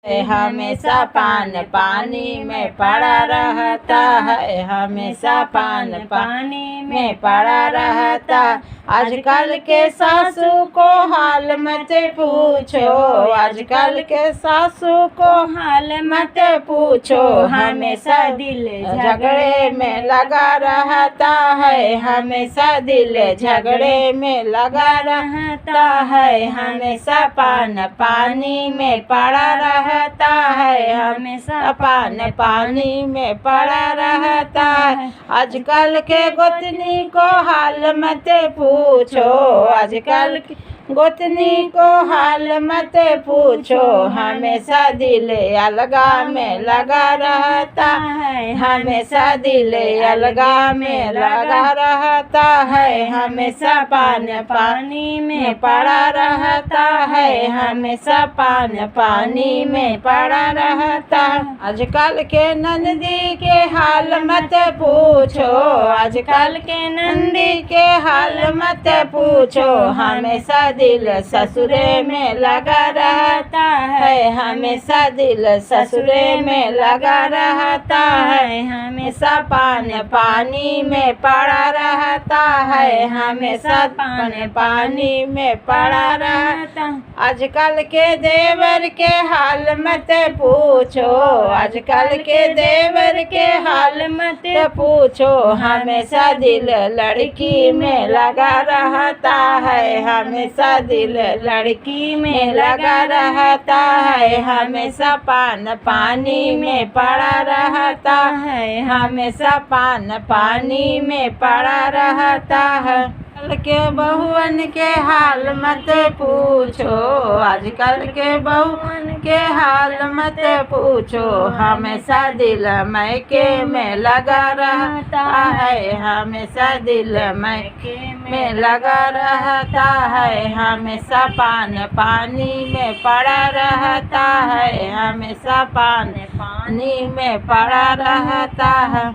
हमेशा पान पानी में पड़ा रहता है, हमेशा पान पानी में पड़ा रहता। आजकल के सासू को हाल मत पूछो, आजकल के सासू को हाल मत पूछो। हमेशा दिल झगड़े में लगा रहता है, हमेशा दिल झगड़े में लगा रहता है। हमेशा पान पानी में पड़ा रहता है, हमेशा पान पानी में पड़ा रहता है। आजकल के गोतनी को हाल मत पूछो, आजकल की गोतनी को हाल मत पूछो। हमेशा दिल अलगा में लगा रहता है, हमेशा दिल अलगा में लगा रहता है। हमेशा पान पानी में पड़ा रहता है, हमेशा पान पानी में पड़ा रहता है। आजकल के नंदी के हाल मत पूछो, आजकल के नंदी के हाल मत पूछो। हमेशा दिल ससुरे में लगा रहता है, हमेशा दिल ससुरे में लगा रहता है। हमेशा पान पानी में पड़ा रहता है, हमेशा पान पानी में पड़ा रहता। आजकल के देवर के हाल मत पूछो, आजकल के देवर के हाल मत पूछो। हमेशा दिल लड़की में लगा रहता है, हमेशा दिल लड़की में लगा रहता है। हमेशा पान पानी में पड़ा रहता है, हमेशा पान पानी में पड़ा रहता है। आजकल के बहुअन के हाल मत पूछो, आजकल के बहुअन के हाल मत पूछो। हमेशा दिल मैके में लगा रहता है, हमेशा दिल मैके में लगा रहता है। हमेशा पान पानी में पड़ा रहता है, हमेशा पान पानी में पड़ा रहता है।